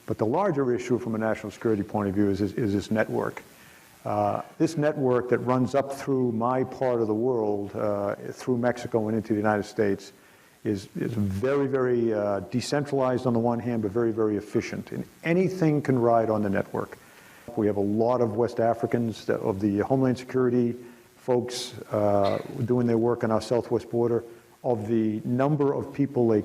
But the larger issue from a national security point of view is this network. This network that runs up through my part of the world, through Mexico and into the United States, is very, very decentralized on the one hand, but very, very efficient. And anything can ride on the network. We have a lot of West Africans of the Homeland Security folks doing their work on our southwest border. Of the number of people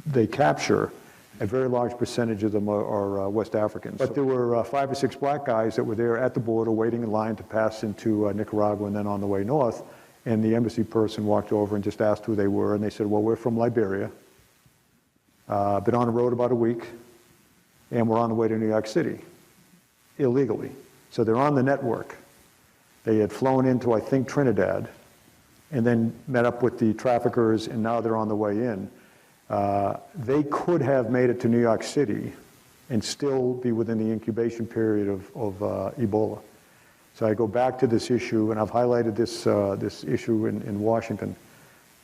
they capture, a very large percentage of them are West Africans. But there were 5 or 6 black guys that were there at the border waiting in line to pass into Nicaragua and then on the way north. And the embassy person walked over and just asked who they were. And they said, well, we're from Liberia, been on the road about a week, and we're on the way to New York City, illegally. So they're on the network. They had flown into, I think, Trinidad, and then met up with the traffickers, and now they're on the way in. They could have made it to New York City and still be within the incubation period of Ebola. So I go back to this issue, and I've highlighted this issue in Washington,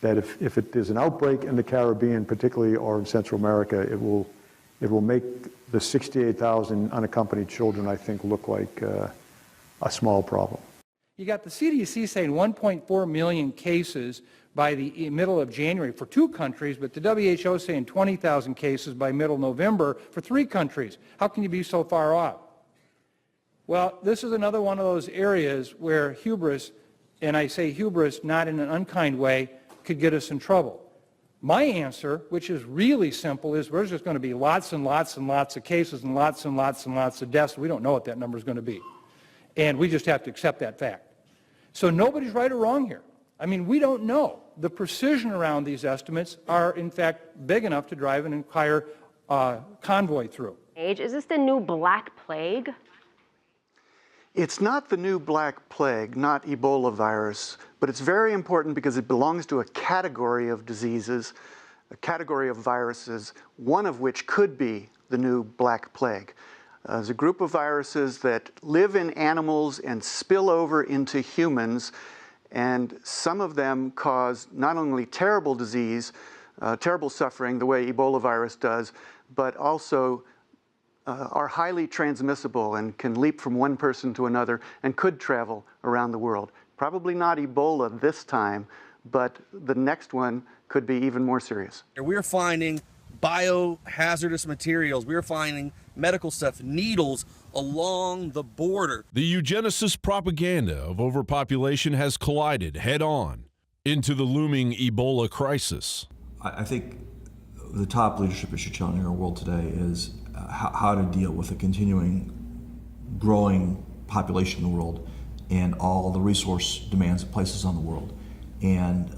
that if there's an outbreak in the Caribbean, particularly, or in Central America, it will make the 68,000 unaccompanied children, I think, look like a small problem. You got the CDC saying 1.4 million cases by the middle of January for 2 countries, but the WHO saying 20,000 cases by middle November for 3 countries. How can you be so far off? Well, this is another one of those areas where hubris, and I say hubris not in an unkind way, could get us in trouble. My answer, which is really simple, is there's just going to be lots and lots and lots of cases and lots and lots and lots of deaths. We don't know what that number is going to be. And we just have to accept that fact. So nobody's right or wrong here. I mean, we don't know. The precision around these estimates are, in fact, big enough to drive an entire convoy through. Is this the new Black Plague? It's not the new Black Plague, not Ebola virus, but it's very important because it belongs to a category of diseases, a category of viruses, one of which could be the new Black Plague. There's a group of viruses that live in animals and spill over into humans, and some of them cause not only terrible disease, terrible suffering, the way Ebola virus does, but also are highly transmissible and can leap from one person to another and could travel around the world. Probably not Ebola this time, but the next one could be even more serious. We're finding biohazardous materials. We're finding medical stuff, needles along the border. The eugenicist propaganda of overpopulation has collided head-on into the looming Ebola crisis. I think the top leadership issue challenging our world today is how to deal with a continuing growing population in the world and all the resource demands it places on the world, and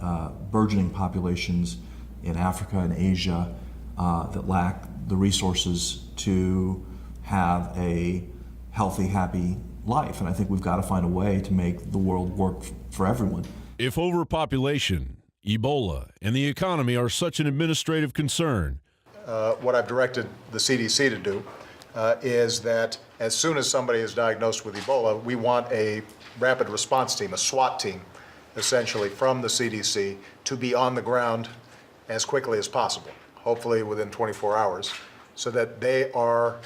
burgeoning populations in Africa and Asia that lack the resources to have a healthy, happy life. And I think we've got to find a way to make the world work for everyone. If overpopulation, Ebola, and the economy are such an administrative concern, what I've directed the CDC to do is that as soon as somebody is diagnosed with Ebola, we want a rapid response team, a SWAT team, essentially, from the CDC to be on the ground as quickly as possible, hopefully within 24 hours, so that they are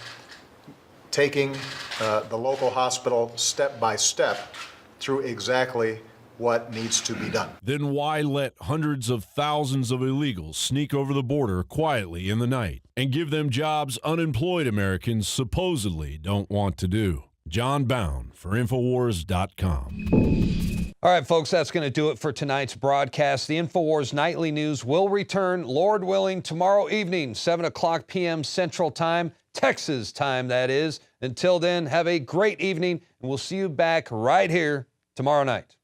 taking the local hospital step by step through exactly what needs to be done. Then why let hundreds of thousands of illegals sneak over the border quietly in the night and give them jobs unemployed Americans supposedly don't want to do? John Bound for INFOWARS.com. All right, folks, that's going to do it for tonight's broadcast. The INFOWARS Nightly News will return, Lord willing, tomorrow evening, 7 o'clock p.m. Central Time, Texas time, that is. Until then, have a great evening, and we'll see you back right here tomorrow night.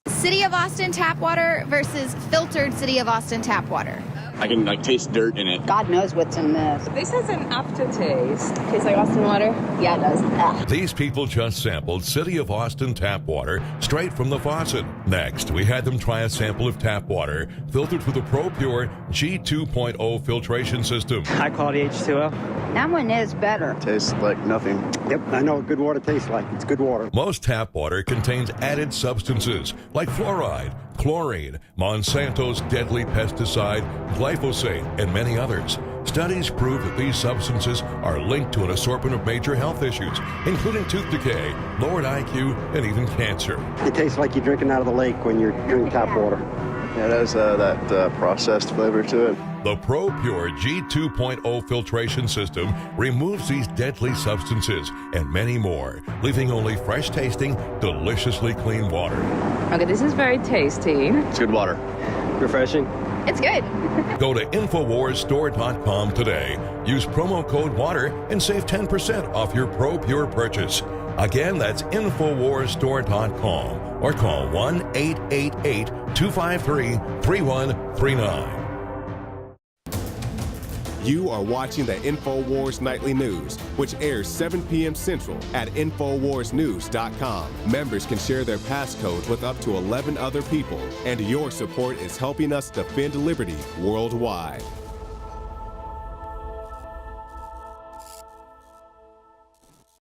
City of Austin tap water versus filtered City of Austin tap water. I can taste dirt in it. God knows what's in this. This has an aftertaste. Tastes like Austin water? Yeah, it does. Ugh. These people just sampled City of Austin tap water straight from the faucet. Next, we had them try a sample of tap water filtered through the ProPure G2.0 filtration system. High quality H2O. That one is better. Tastes like nothing. Yep, I know what good water tastes like. It's good water. Most tap water contains added substances like fluoride, chlorine, Monsanto's deadly pesticide, glyphosate, and many others. Studies prove that these substances are linked to an assortment of major health issues, including tooth decay, lowered IQ, and even cancer. It tastes like you're drinking out of the lake when you're drinking tap water. Yeah, it has that processed flavor to it. The ProPure G2.0 filtration system removes these deadly substances and many more, leaving only fresh-tasting, deliciously clean water. Okay, this is very tasty. It's good water. Refreshing. It's good. Go to InfoWarsStore.com today. Use promo code WATER and save 10% off your ProPure purchase. Again, that's InfoWarsStore.com or call 1-888-253-3139. You are watching the InfoWars Nightly News, which airs 7 p.m. Central at InfoWarsNews.com. Members can share their passcode with up to 11 other people, and your support is helping us defend liberty worldwide.